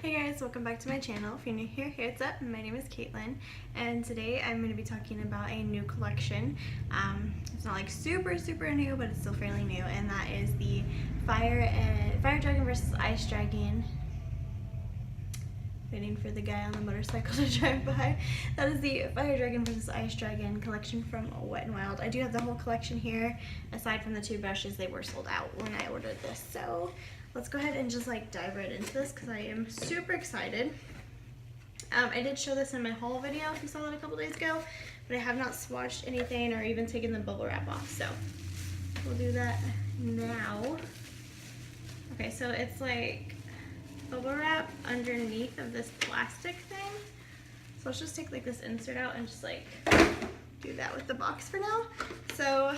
Hey guys, welcome back to my channel. If you're new here, what's up? My name is Caitlin, and today I'm going to be talking about a new collection. It's not like super new, but it's still fairly new, and that is the Fire Dragon versus Ice Dragon. Waiting for the guy on the motorcycle to drive by. That is the Fire Dragon versus Ice Dragon collection from Wet n Wild. I do have the whole collection here. Aside from the two brushes, they were sold out when I ordered this. So let's go ahead and just like dive right into this because I am super excited. I did show this in my haul video if you saw that a couple days ago, but I have not swatched anything or even taken the bubble wrap off. So we'll do that now. Okay, so it's like bubble wrap underneath of this plastic thing. So let's just take like this insert out and just like do that with the box for now. So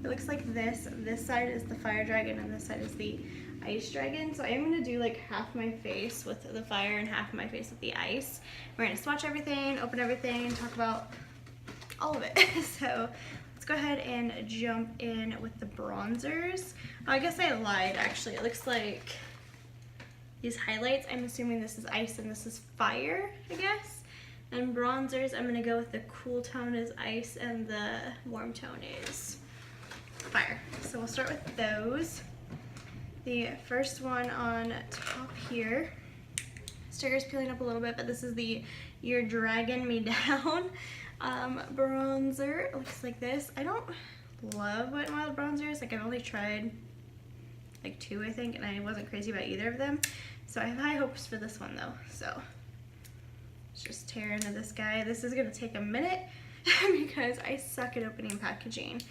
it looks like this. This side is the Fire Dragon and this side is the Ice Dragon. So I am gonna do like half my face with the fire and half my face with the ice. We're gonna swatch everything, open everything, and talk about all of it. So let's go ahead and jump in with the bronzers. Oh, I guess I lied actually. It looks like these highlights, I'm assuming this is ice and this is fire, I guess. And bronzers, I'm gonna go with the cool tone is ice and the warm tone is fire. So we'll start with those. The first one on top here, sticker's peeling up a little bit, but this is the You're Dragging Me Down bronzer. It looks like this. I don't love Wet n Wild bronzers. Like I've only tried like two, I think, and I wasn't crazy about either of them. So I have high hopes for this one though. So let's just tear into this guy. This is gonna take a minute because I suck at opening packaging.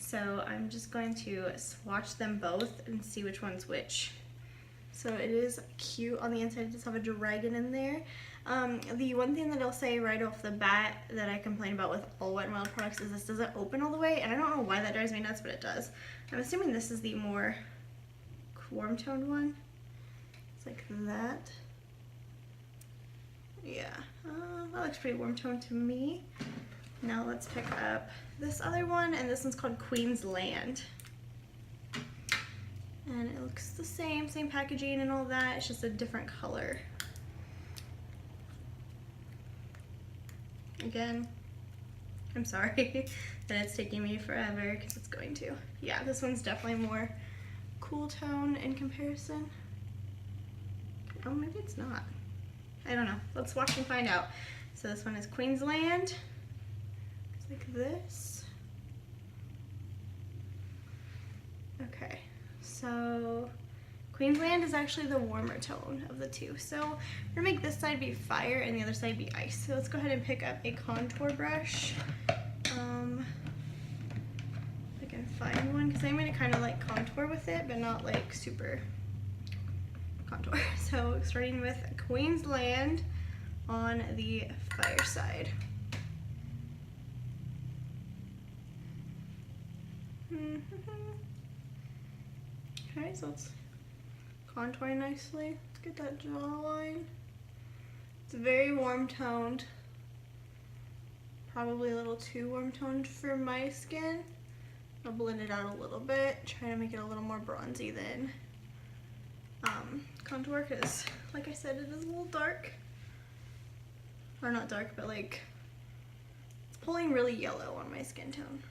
So I'm just going to swatch them both and see which one's which. So it is cute on the inside. It does have a dragon in there. The one thing that I'll say right off the bat that I complain about with all Wet n Wild products is this doesn't open all the way, and I don't know why that drives me nuts, but it does. I'm assuming this is the more warm toned one. It's like that. Yeah, that looks pretty warm toned to me. Now let's pick up this other one, and this one's called Queen's Land. And it looks the same packaging and all that, it's just a different color. Again, I'm sorry that it's taking me forever because it's going to. Yeah, this one's definitely more cool tone in comparison. Oh, maybe it's not. I don't know. Let's watch and find out. So this one is Queen's Land. It's like this. Okay, so Queen's Land is actually the warmer tone of the two. So we're gonna make this side be fire and the other side be ice. So let's go ahead and pick up a contour brush. If I can find one, because I'm gonna kind of like contour with it, but not like super contour. So starting with Queen's Land on the fire side. Okay, so it's contouring nicely. Let's get that jawline. It's very warm toned. Probably a little too warm toned for my skin. I'll blend it out a little bit, try to make it a little more bronzy than contour, because like I said, it is a little dark. Or not dark, but like it's pulling really yellow on my skin tone,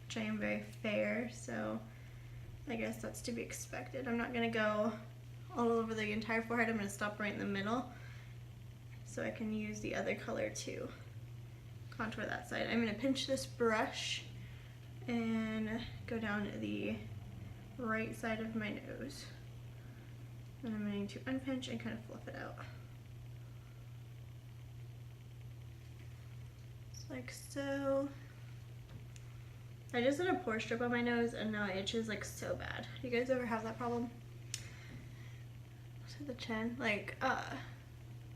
which I am very fair, so I guess that's to be expected. I'm not gonna go all over the entire forehead. I'm gonna stop right in the middle so I can use the other color to contour that side. I'm gonna pinch this brush and go down the right side of my nose. And I'm going to unpinch and kind of fluff it out. Just like so. I just did a pore strip on my nose and now it itches like so bad. Do you guys ever have that problem? To the chin, like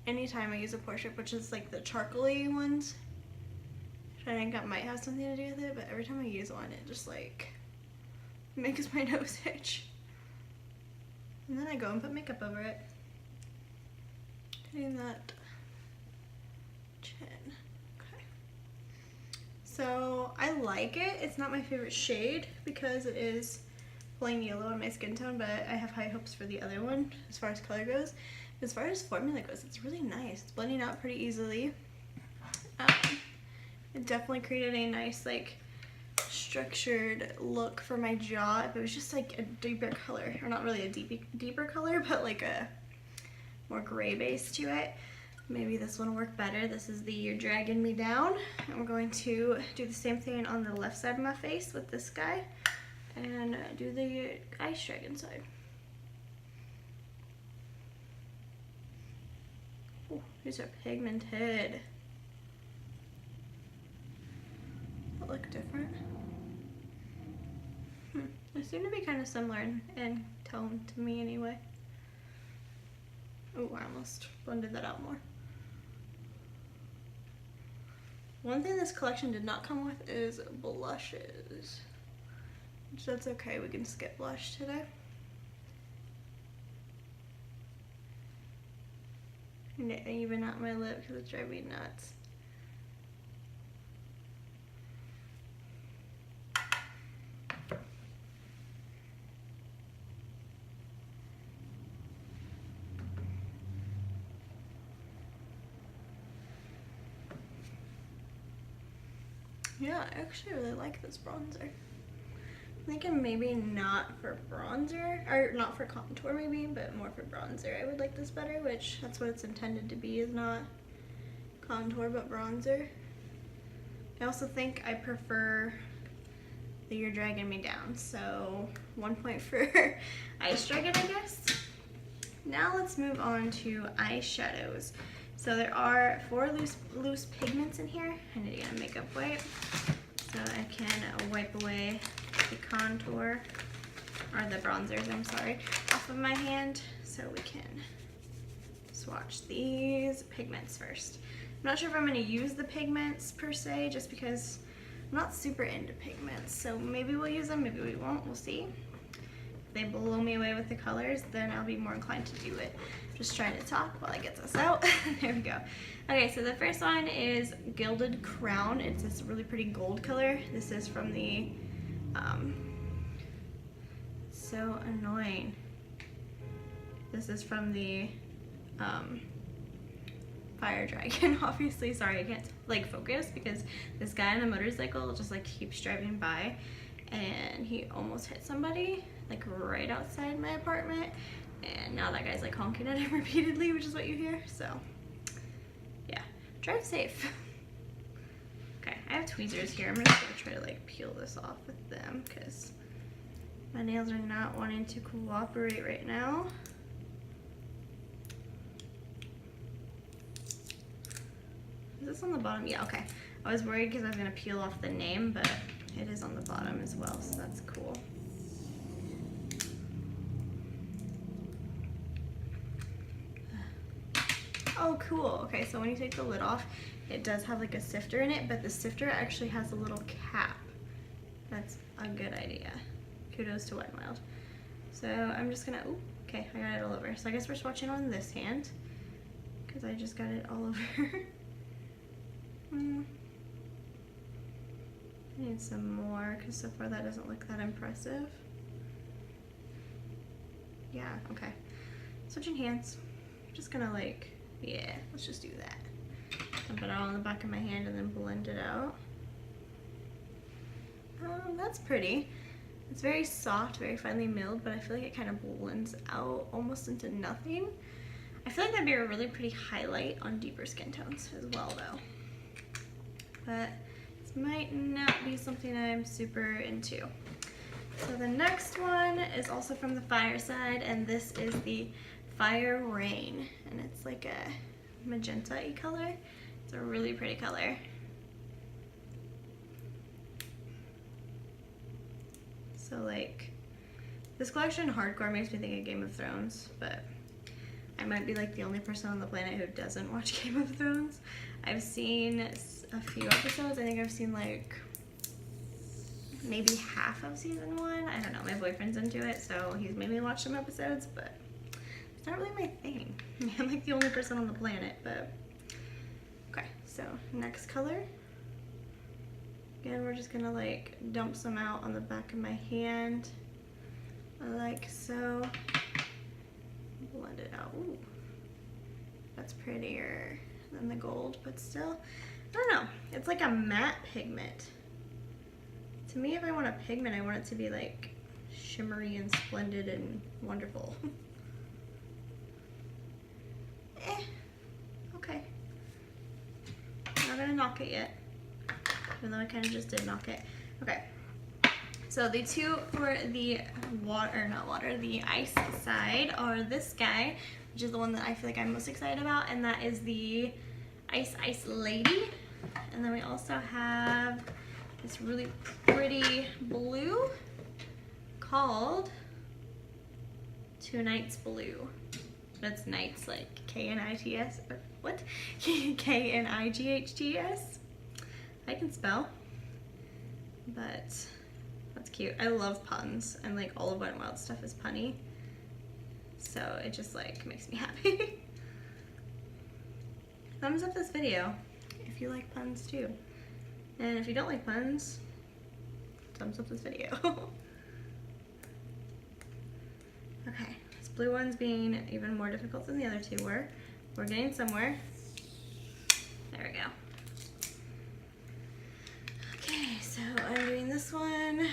anytime I use a pore strip, which is like the charcoaly ones, which I think that might have something to do with it, but every time I use one it just like makes my nose itch. And then I go and put makeup over it. Getting that chin. Okay. So I like it. It's not my favorite shade because it is plain yellow on my skin tone, but I have high hopes for the other one as far as color goes. As far as formula goes, it's really nice. It's blending out pretty easily. It definitely created a nice like structured look for my jaw. If it was just like a deeper color, or not really a deeper color, but like a more gray base to it, maybe this one will work better. This is the You're Dragging Me Down. I'm going to do the same thing on the left side of my face with this guy and do the ice dragon side. Oh, these are pigmented. That look different. They seem to be kind of similar in tone to me anyway. Oh, I almost blended that out more. One thing this collection did not come with is blushes. Which that's okay, we can skip blush today. And it even out my lip because it's driving me nuts. Yeah, I actually really like this bronzer. I'm thinking maybe not for bronzer, or not for contour maybe, but more for bronzer. I would like this better, which that's what it's intended to be, is not contour but bronzer. I also think I prefer the You're Dragging Me Down, so 1 point for Ice Dragon, I guess. Now let's move on to eyeshadows. So there are 4 loose pigments in here. I need to get a makeup wipe so I can wipe away the contour, or the bronzers, I'm sorry, off of my hand so we can swatch these pigments first. I'm not sure if I'm going to use the pigments per se, just because I'm not super into pigments. So maybe we'll use them, maybe we won't, we'll see. If they blow me away with the colors, then I'll be more inclined to do it. Just trying to talk while I get this out. There we go. Okay, so the first one is Gilded Crown. It's this really pretty gold color. This is from the, so annoying. This is from the, Fire Dragon, obviously. Sorry, I can't like focus because this guy on a motorcycle just like keeps driving by and he almost hit somebody like right outside my apartment. And now that guy's like honking at him repeatedly, which is what you hear. So yeah, drive safe. Okay, I have tweezers here. I'm just gonna try to like peel this off with them because my nails are not wanting to cooperate right now. Is this on the bottom? Yeah, okay. I was worried because I was gonna peel off the name, but it is on the bottom as well, so that's cool. Oh, cool. Okay, so when you take the lid off, it does have like a sifter in it, but the sifter actually has a little cap. That's a good idea. Kudos to Wet n Wild. So I'm just gonna, ooh, okay, I got it all over. So I guess we're swatching on this hand, because I just got it all over. I need some more, because so far that doesn't look that impressive. Yeah, okay. Switching hands. I'm just gonna like, yeah, let's just do that. Dump it all on the back of my hand and then blend it out. That's pretty. It's very soft, very finely milled, but I feel like it kind of blends out almost into nothing. I feel like that'd be a really pretty highlight on deeper skin tones as well though. But this might not be something I'm super into. So the next one is also from the Fireside, and this is the Fire Rain, and it's like a magenta-y color. It's a really pretty color. So like, this collection hardcore makes me think of Game of Thrones, but I might be like the only person on the planet who doesn't watch Game of Thrones. I've seen a few episodes. I think I've seen like maybe half of season 1. I don't know, my boyfriend's into it, so he's made me watch some episodes, but it's not really my thing. I'm like the only person on the planet, but okay. So next color. Again, we're just gonna like dump some out on the back of my hand. like so. Blend it out. Ooh, that's prettier than the gold, but still, I don't know. It's like a matte pigment. To me, if I want a pigment, I want it to be like shimmery and splendid and wonderful. Okay. I'm not gonna knock it yet, even though I kind of just did knock it. Okay. So the two for the the ice side are this guy, which is the one that I feel like I'm most excited about, and that is the Ice Lady. And then we also have this really pretty blue called Two Nights Blue. That's nights like K-N-I-T-S, or what? K-N-I-G-H-T-S. I can spell, but that's cute. I love puns, and like all of Wet n Wild stuff is punny, so it just like makes me happy. Thumbs up this video if you like puns too, and if you don't like puns, thumbs up this video. Okay, this blue one's being even more difficult than the other two were. We're getting somewhere. There we go. Okay, so I'm doing this one,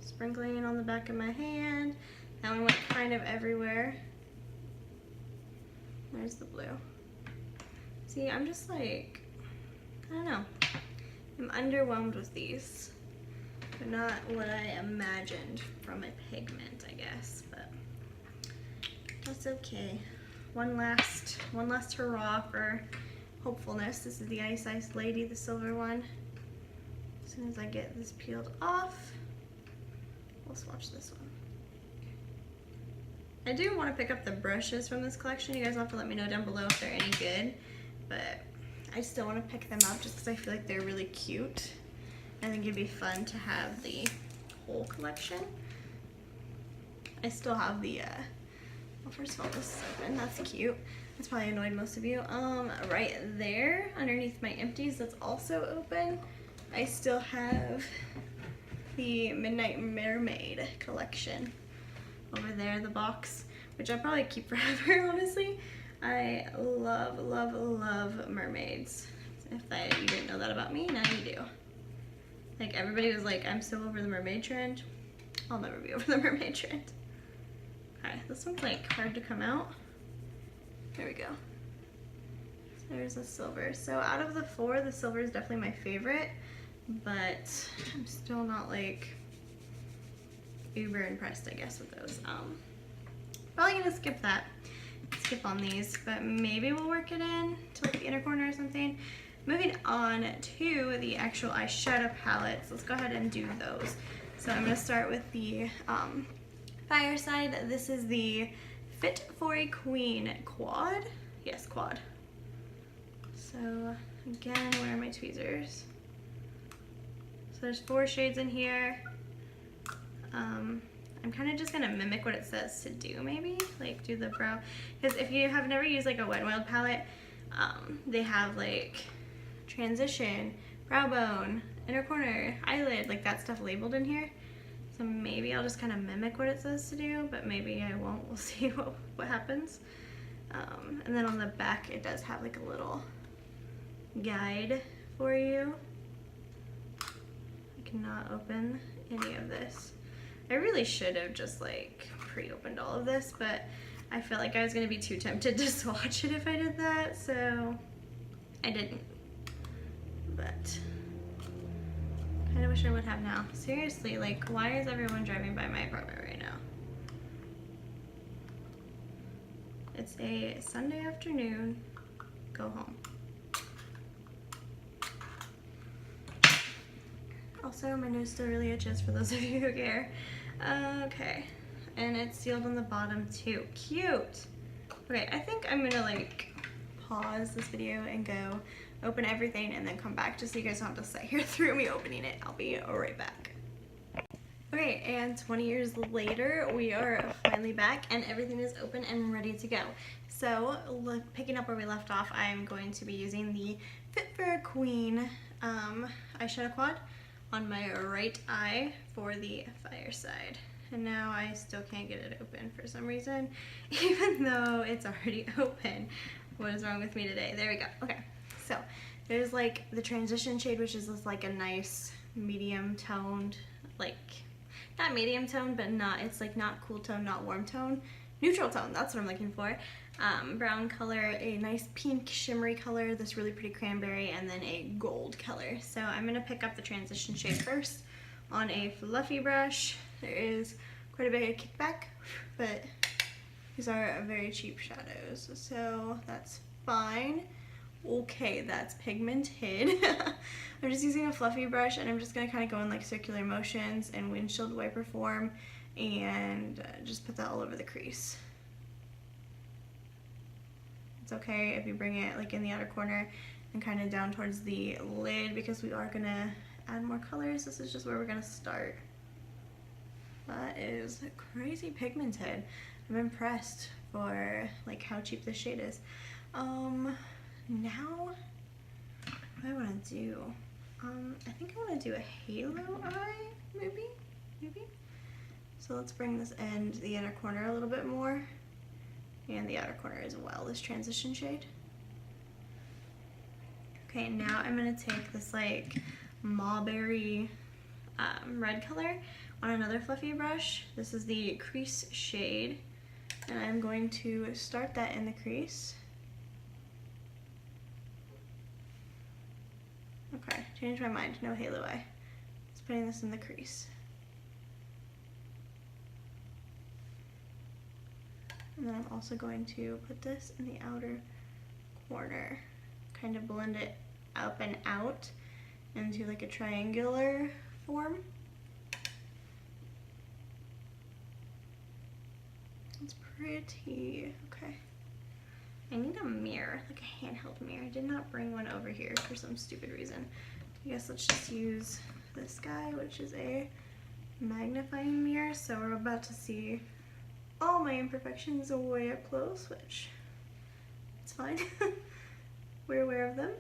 sprinkling on the back of my hand. That one went kind of everywhere. There's the blue. See, I'm just like, I don't know. I'm underwhelmed with these, but not what I imagined from a pigment, I guess, but that's okay. One last hurrah for hopefulness. This is the Ice Lady, the silver one. As soon as I get this peeled off, we'll swatch this one. I do want to pick up the brushes from this collection. You guys will have to let me know down below if they're any good, but I still want to pick them up just because I feel like they're really cute. I think it'd be fun to have the whole collection. I still have the, well, first of all, this is open. That's cute. That's probably annoyed most of you. Right there, underneath my empties, that's also open. I still have the Midnight Mermaid collection over there, the box, which I'll probably keep forever, honestly. I love, love, love mermaids. If you didn't know that about me, now you do. Like, everybody was like, I'm so over the mermaid trend. I'll never be over the mermaid trend. Okay, this one's like hard to come out. There we go. There's a silver. So out of the four, the silver is definitely my favorite, but I'm still not like uber impressed, I guess, with those. Probably gonna skip on these, but maybe we'll work it in to like the inner corner or something. Moving on to the actual eyeshadow palettes, let's go ahead and do those. So I'm gonna start with the Fireside. This is the Fit for a Queen quad. Yes, quad. So again, where are my tweezers? So there's 4 shades in here. I'm kind of just gonna mimic what it says to do, maybe like do the brow, because if you have never used like a Wet n Wild palette, they have like transition, brow bone, inner corner, eyelid, like that stuff labeled in here. So maybe I'll just kind of mimic what it says to do, but maybe I won't. We'll see what happens. And then on the back it does have like a little guide for you. I cannot open any of this. I really should have just like pre-opened all of this, but I feel like I was gonna be too tempted to swatch it if I did that, so I didn't. But I kind of wish I would have now. Seriously, like, why is everyone driving by my apartment right now? It's a Sunday afternoon. Go home. Also, my nose still really itches for those of you who care. Okay, and it's sealed on the bottom too. Cute. Okay, I think I'm gonna like pause this video and go open everything and then come back just so you guys don't have to sit here through me opening it. I'll be right back. Okay, and 20 years later, we are finally back and everything is open and ready to go. So, picking up where we left off, I'm going to be using the Fit for a Queen eyeshadow quad on my right eye for the Fireside. and now I still can't get it open for some reason, even though it's already open. What is wrong with me today? There we go. Okay, so there's like the transition shade, which is just like a nice medium toned, like not medium tone, but not, it's like not cool tone, not warm tone, neutral tone, that's what I'm looking for. Brown color, a nice pink shimmery color, this really pretty cranberry, and then a gold color. So I'm gonna pick up the transition shade first on a fluffy brush. There is quite a bit of kickback, but these are very cheap shadows, so that's fine. Okay, that's pigmented. I'm just using a fluffy brush, and I'm just gonna kind of go in like circular motions and windshield wiper form, and just put that all over the crease. It's okay if you bring it like in the outer corner and kind of down towards the lid, because we are gonna add more colors. This is just where we're gonna start. That is crazy pigmented. I'm impressed for like how cheap this shade is. Now what do I want to do? I think I want to do a halo eye, maybe. So let's bring this end, the inner corner a little bit more, and the outer corner as well, this transition shade. Okay, now I'm gonna take this like mulberry red color on another fluffy brush. This is the crease shade, and I'm going to start that in the crease. Okay, changed my mind, no halo eye. Just putting this in the crease. And then I'm also going to put this in the outer corner, kind of blend it up and out into like a triangular form. It's pretty. Okay. I need a mirror, like a handheld mirror. I did not bring one over here for some stupid reason. I guess let's just use this guy, which is a magnifying mirror. So we're about to see all my imperfections way up close, which it's fine. We're aware of them.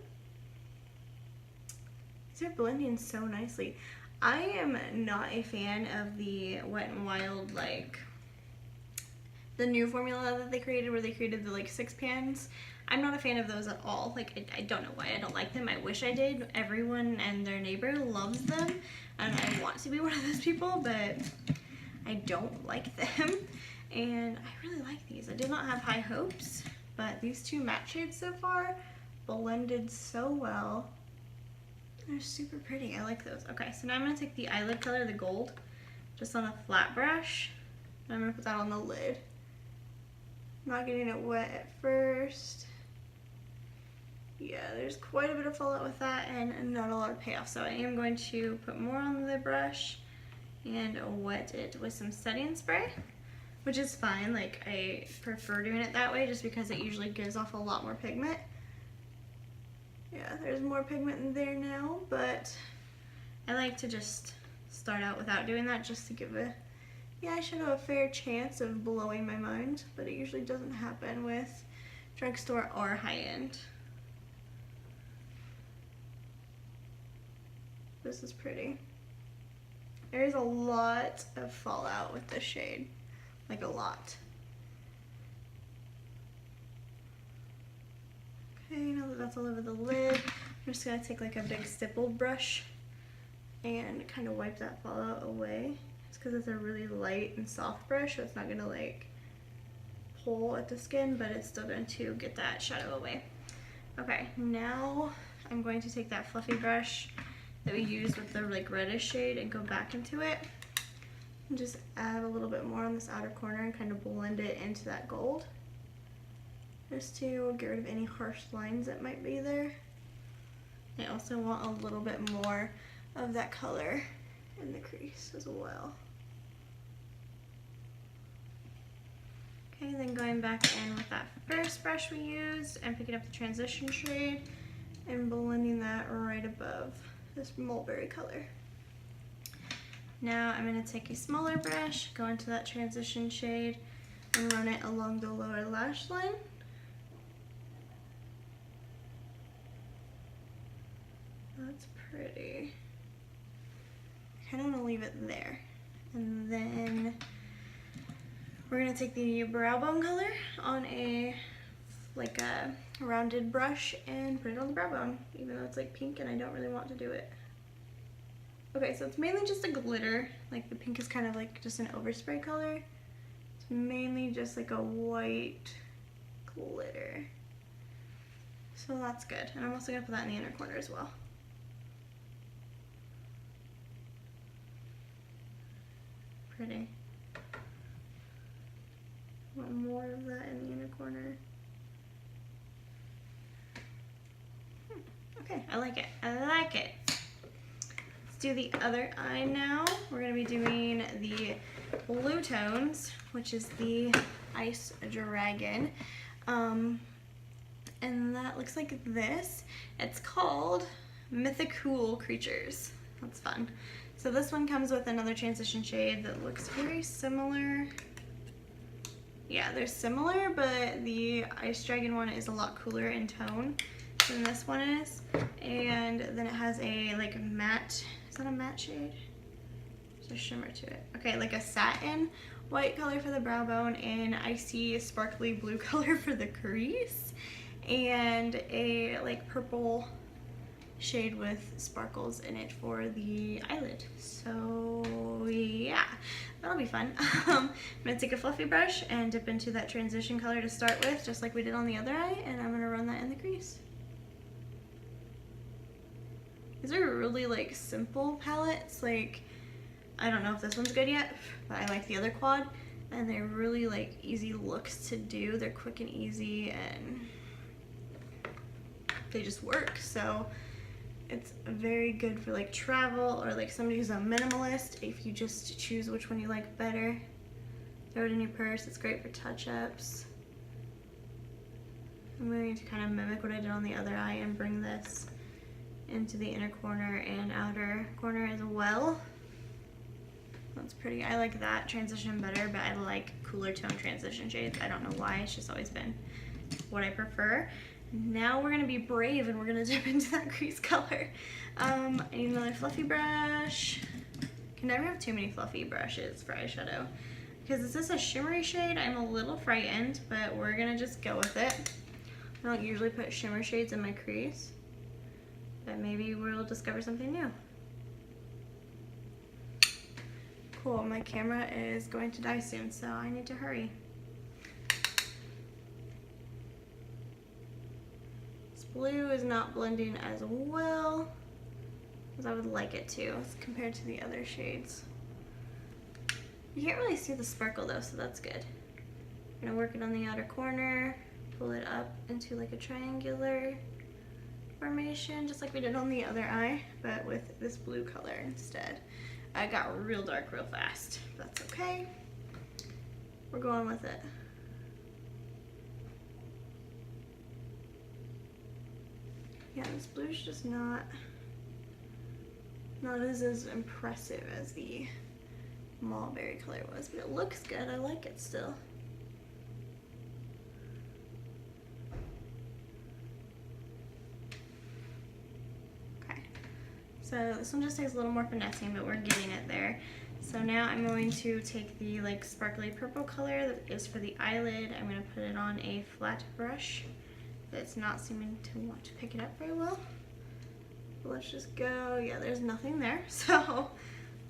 These are blending so nicely. I am not a fan of the Wet n Wild, like the new formula that they created, where they created the like 6 pans. I'm not a fan of those at all. Like I don't know why I don't like them. I wish I did. Everyone and their neighbor loves them, and I want to be one of those people, but I don't like them. And I really like these. I did not have high hopes, but these two matte shades so far blended so well. They're super pretty. I like those. Okay, so now I'm gonna take the eyelid color, the gold, just on a flat brush, and I'm gonna put that on the lid. I'm not getting it wet at first. Yeah, there's quite a bit of fallout with that and not a lot of payoff. So I am going to put more on the brush and wet it with some setting spray, which is fine. Like I prefer doing it that way just because it usually gives off a lot more pigment. Yeah, there's more pigment in there now, but I like to just start out without doing that, just to give a eyeshadow a fair chance of blowing my mind, but it usually doesn't happen with drugstore or high-end. This is pretty. There is a lot of fallout with this shade, like a lot. Okay, now that that's all over the lid, I'm just gonna take like a big stippled brush and kind of wipe that fallout away. It's because it's a really light and soft brush, so it's not gonna like pull at the skin, but it's still going to get that shadow away. Okay, now I'm going to take that fluffy brush that we used with the like reddish shade and go back into it and just add a little bit more on this outer corner and kind of blend it into that gold, just to get rid of any harsh lines that might be there. I also want a little bit more of that color in the crease as well. Okay, then going back in with that first brush we used and picking up the transition shade and blending that right above this mulberry color. Now I'm going to take a smaller brush, go into that transition shade, and run it along the lower lash line. That's pretty. I kind of want to leave it there. And then we're gonna take the brow bone color on a rounded brush and put it on the brow bone, even though it's like pink and I don't really want to do it. Okay, so it's mainly just a glitter. Like the pink is kind of like just an overspray color. It's mainly just like a white glitter. So that's good. And I'm also gonna put that in the inner corner as well. Pretty. Want more of that in the inner corner. Okay, I like it. I like it. Let's do the other eye now. We're gonna be doing the blue tones, which is the Ice Dragon. And that looks like this. It's called Mythical Creatures. That's fun. So this one comes with another transition shade that looks very similar. Yeah, they're similar, but the Ice Dragon one is a lot cooler in tone than this one is. And then it has a like matte, is that a matte shade? There's a shimmer to it. Okay, like a satin white color for the brow bone and icy sparkly blue color for the crease. And a like purple shade with sparkles in it for the eyelid. So yeah, that'll be fun. I'm gonna take a fluffy brush and dip into that transition color to start with, just like we did on the other eye, and I'm gonna run that in the crease. These are really like simple palettes. Like, I don't know if this one's good yet, but I like the other quad, and they're really like easy looks to do. They're quick and easy, and they just work. So it's very good for like travel or like somebody who's a minimalist. If you just choose which one you like better, throw it in your purse. It's great for touch-ups. I'm going to kind of mimic what I did on the other eye and bring this into the inner corner and outer corner as well. That's pretty. I like that transition better, but I like cooler tone transition shades. I don't know why, it's just always been what I prefer. Now we're gonna be brave and we're gonna dip into that crease color. I need another fluffy brush. Can never have too many fluffy brushes for eyeshadow. Because is this a shimmery shade? I'm a little frightened, but we're gonna just go with it. I don't usually put shimmer shades in my crease, but maybe we'll discover something new. Cool, my camera is going to die soon, so I need to hurry. Blue is not blending as well as I would like it to compared to the other shades. You can't really see the sparkle though, so that's good. I'm gonna work it on the outer corner, pull it up into like a triangular formation, just like we did on the other eye, but with this blue color instead. I got real dark real fast. That's okay. We're going with it. Yeah, this blue's just not as impressive as the mulberry color was, but it looks good. I like it still. Okay, so this one just takes a little more finessing, but we're getting it there. So now I'm going to take the like sparkly purple color that is for the eyelid. I'm going to put it on a flat brush. It's not seeming to want to pick it up very well. But let's just go. Yeah, there's nothing there. So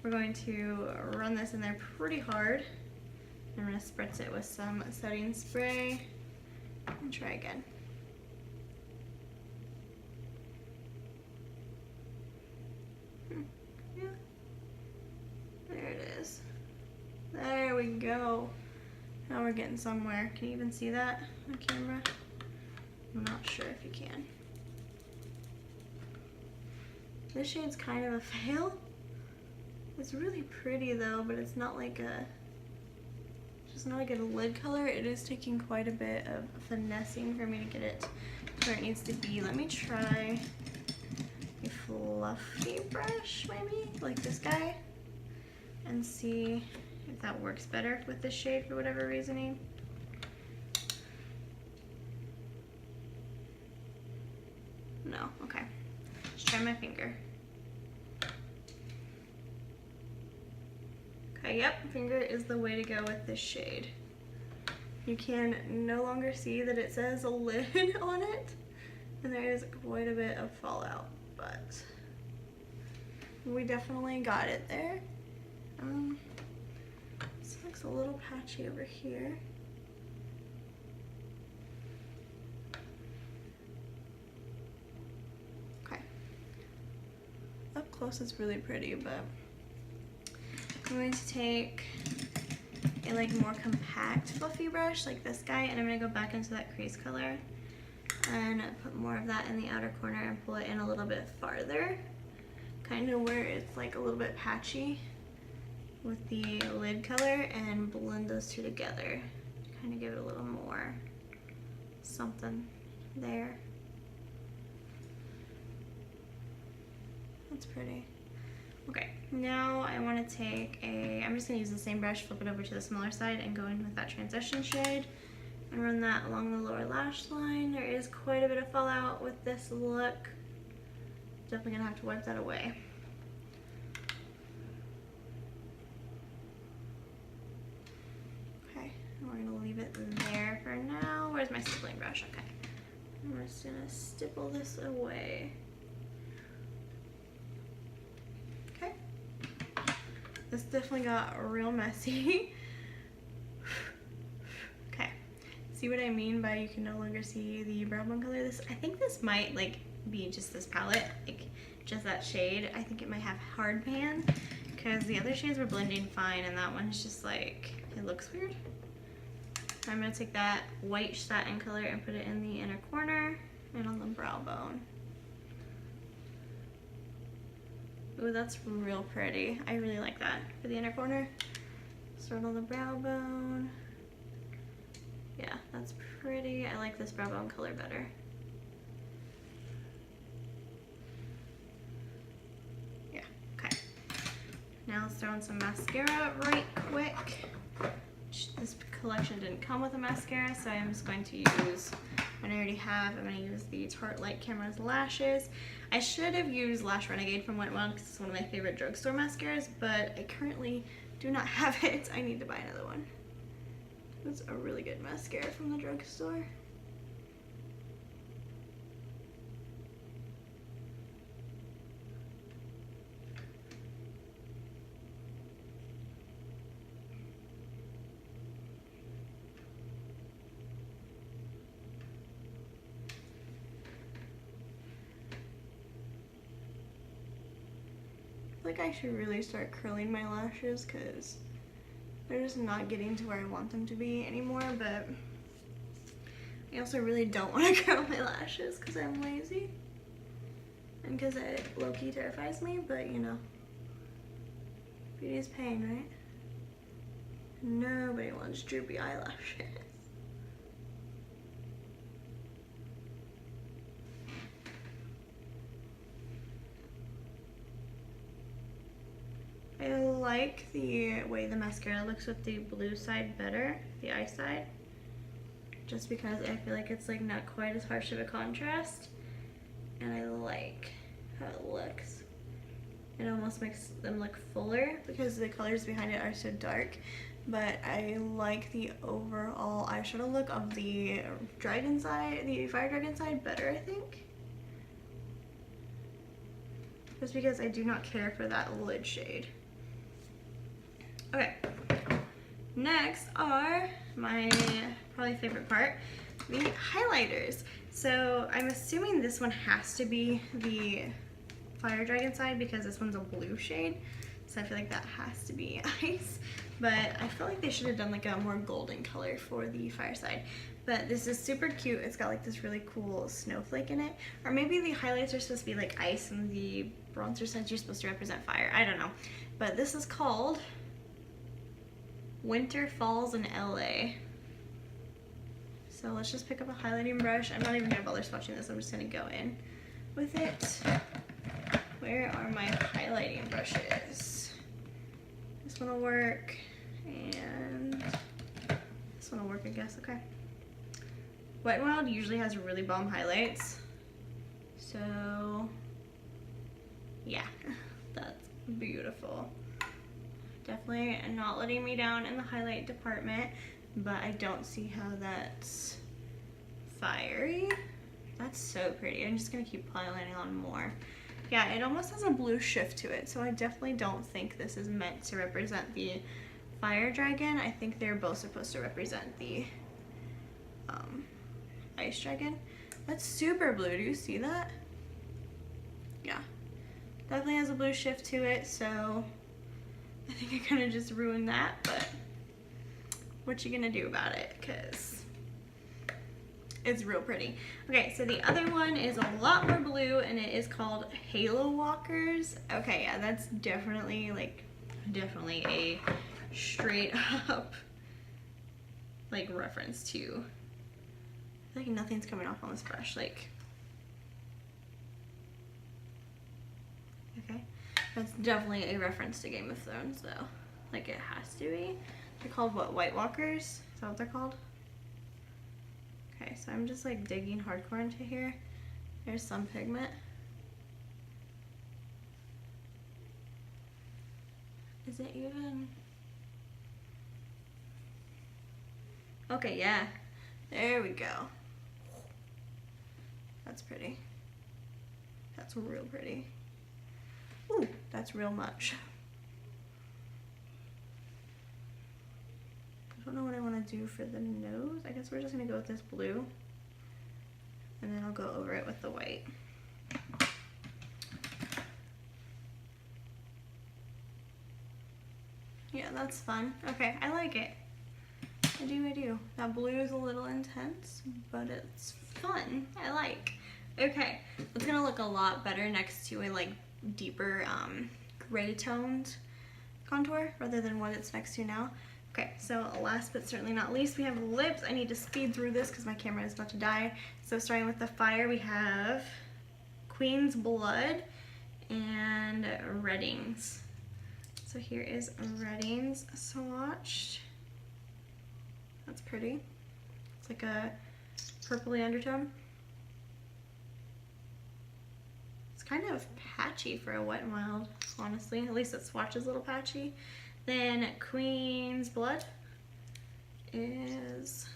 we're going to run this in there pretty hard. I'm going to spritz it with some setting spray and try again. Yeah. There it is. There we go. Now we're getting somewhere. Can you even see that on camera? I'm not sure if you can. This shade's kind of a fail. It's really pretty though, but it's not like a, just not a good lid color. It is taking quite a bit of finessing for me to get it where it needs to be. Let me try a fluffy brush, maybe, like this guy, and see if that works better with this shade for whatever reasoning. No, okay. Let's try my finger. Okay, Yep, finger is the way to go with this shade. You can no longer see that it says a lid on it, and there is quite a bit of fallout, but we definitely got it there. This looks a little patchy over here. Okay. Up close it's really pretty, but I'm going to take a like more compact fluffy brush like this guy, and I'm going to go back into that crease color and put more of that in the outer corner and pull it in a little bit farther, kind of where it's like a little bit patchy with the lid color, and blend those two together to kind of give it a little more something there. That's pretty. Okay, now I want to take I'm just going to use the same brush, flip it over to the smaller side, and go in with that transition shade and run that along the lower lash line. There is quite a bit of fallout with this look. Definitely going to have to wipe that away. Okay, and we're going to leave it there for now. Where's my stippling brush? Okay, I'm just going to stipple this away. This definitely got real messy. Okay, see what I mean by you can no longer see the brow bone color? I think this might like be just this palette, like just that shade. I think it might have hard pan because the other shades were blending fine, and that one's just like, it looks weird. I'm gonna take that white satin color and put it in the inner corner and on the brow bone. Ooh, that's real pretty. I really like that for the inner corner. Start on the brow bone. Yeah, that's pretty. I like this brow bone color better. Yeah, okay. Now let's throw in some mascara right quick. This collection didn't come with a mascara, so I'm just going to use what I already have. I'm going to use the Tarte Light Camera's Lashes. I should have used Lash Renegade from Wet n Wild because it's one of my favorite drugstore mascaras, but I currently do not have it. I need to buy another one. It's a really good mascara from the drugstore. Like I should really start curling my lashes because they're just not getting to where I want them to be anymore, but I also really don't want to curl my lashes because I'm lazy and because it low-key terrifies me, but you know, beauty is pain, right? Nobody wants droopy eyelashes. I like the way the mascara looks with the blue side better, the eye side, just because I feel like it's like not quite as harsh of a contrast, and I like how it looks. It almost makes them look fuller because the colors behind it are so dark, but I like the overall eyeshadow look of the dragon side, the fire dragon side better, I think. Just because I do not care for that lid shade. Okay, next are my probably favorite part, the highlighters. So I'm assuming this one has to be the fire dragon side because this one's a blue shade. So I feel like that has to be ice. But I feel like they should have done like a more golden color for the fire side. But this is super cute. It's got like this really cool snowflake in it. Or maybe the highlights are supposed to be like ice and the bronzer scents are supposed to represent fire. I don't know. But this is called Winter Falls in LA. So let's just pick up a highlighting brush. I'm not even gonna bother swatching this. I'm just gonna go in with it. Where are my highlighting brushes? This one will work, and this one will work, I guess. Okay. Wet n Wild usually has really bomb highlights. So yeah, that's beautiful. Definitely not letting me down in the highlight department, but I don't see how that's fiery. That's so pretty. I'm just gonna keep piling on more. Yeah, it almost has a blue shift to it, so I definitely don't think this is meant to represent the fire dragon. I think they're both supposed to represent the ice dragon. That's super blue. Do you see that? Yeah, definitely has a blue shift to it, so I think I kind of just ruined that, but what you gonna do about it? Because it's real pretty. Okay, so the other one is a lot more blue, and it is called Halo Walkers. Okay, yeah, that's definitely a straight up like reference to, I feel like nothing's coming off on this brush, like, okay, that's definitely a reference to Game of Thrones though, like it has to be. They're called what, White Walkers? Is that what they're called? Okay, so I'm just like digging hardcore into here. There's some pigment. Is it even? Okay, yeah. There we go. That's pretty. That's real pretty. Ooh, that's real much. I don't know what I want to do for the nose. I guess we're just going to go with this blue. And then I'll go over it with the white. Yeah, that's fun. Okay, I like it. I do. That blue is a little intense, but it's fun. I like. Okay, it's gonna look a lot better next to a like deeper gray toned contour rather than what it's next to now. Okay, so last but certainly not least, we have lips. I need to speed through this because my camera is about to die. So starting with the fire, we have Queen's Blood and Reddings. So here is Reddings swatched. That's pretty. It's like a purpley undertone. It's kind of patchy for a Wet n Wild, honestly. At least that swatch is a little patchy. Then Queen's Blood is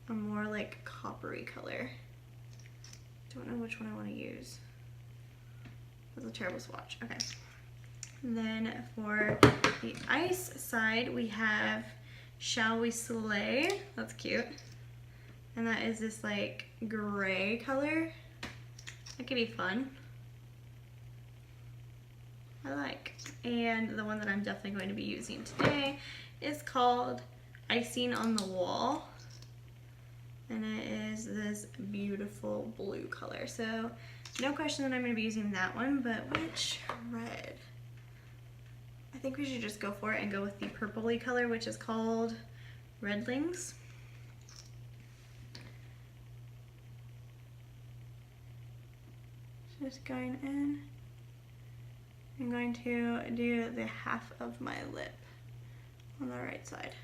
a more like coppery color. Don't know which one I want to use. That's a terrible swatch. Okay. And then for the ice side, we have Shall We Slay. That's cute. And that is this like gray color. That could be fun. I like. And the one that I'm definitely going to be using today is called Icing on the Wall. And it is this beautiful blue color. So no question that I'm going to be using that one, but which red? I think we should just go for it and go with the purpley color, which is called Redlings. Just going in. I'm going to do the half of my lip on the right side.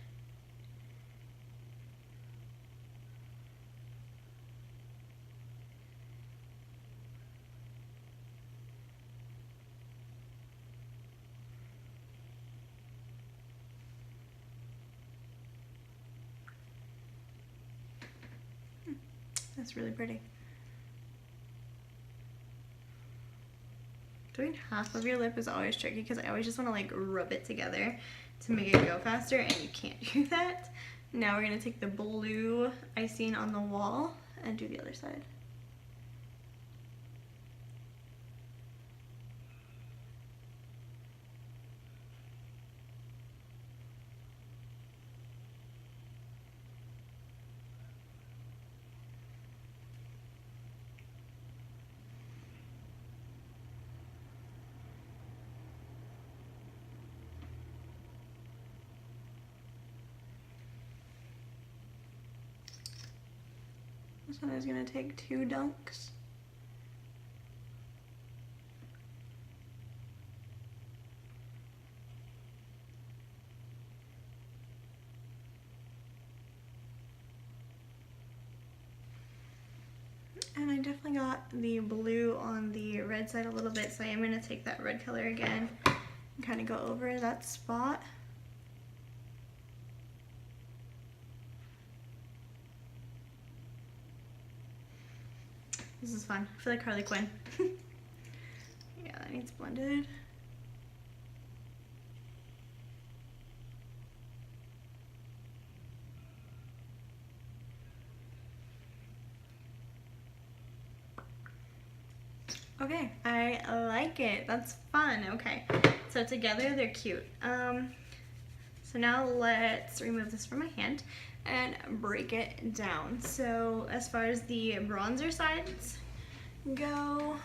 That's really pretty. Doing half of your lip is always tricky because I always just want to like rub it together to make it go faster, and you can't do that. Now we're going to take the blue icing on the wall and do the other side. This one is going to take 2 dunks. And I definitely got the blue on the red side a little bit, so I am going to take that red color again and kind of go over that spot. This is fun. I feel like Harley Quinn. Yeah, that needs blended. Okay, I like it. That's fun. Okay, so together they're cute. So now let's remove this from my hand and break it down. So as far as the bronzer sides go,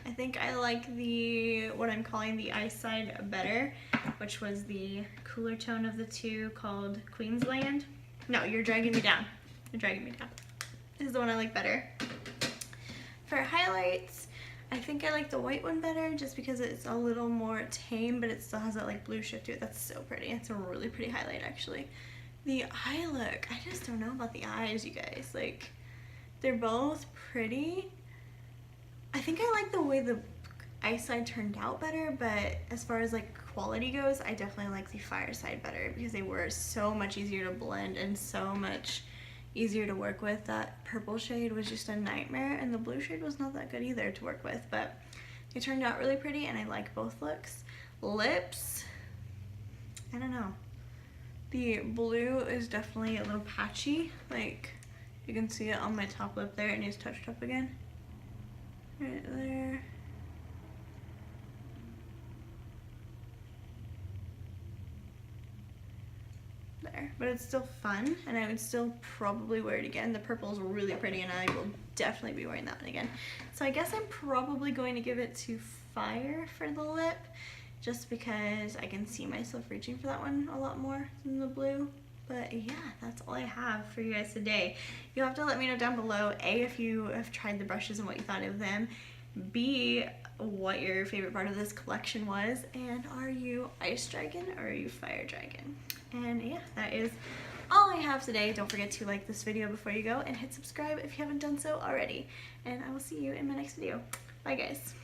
I think I like the, what I'm calling the ice side better, which was the cooler tone of the two called Queensland. No, you're dragging me down. You're dragging me down. This is the one I like better. For highlights, I think I like the white one better just because it's a little more tame, but it still has that like blue shift to it. That's so pretty. It's a really pretty highlight actually. The eye look, I just don't know about the eyes, you guys. Like, they're both pretty. I think I like the way the ice side turned out better, but as far as like quality goes, I definitely like the fire side better because they were so much easier to blend and so much easier to work with. That purple shade was just a nightmare, and the blue shade was not that good either to work with, but they turned out really pretty and I like both looks. Lips, I don't know. The blue is definitely a little patchy. Like, you can see it on my top lip there. It needs touched up again. Right there. There, but it's still fun and I would still probably wear it again. The purple is really pretty and I will definitely be wearing that one again. So I guess I'm probably going to give it to fire for the lip just because I can see myself reaching for that one a lot more than the blue. But yeah, that's all I have for you guys today. You'll have to let me know down below, A, if you have tried the brushes and what you thought of them, B, what your favorite part of this collection was, and are you Ice Dragon or are you Fire Dragon? And yeah, that is all I have today. Don't forget to like this video before you go and hit subscribe if you haven't done so already. And I will see you in my next video. Bye guys.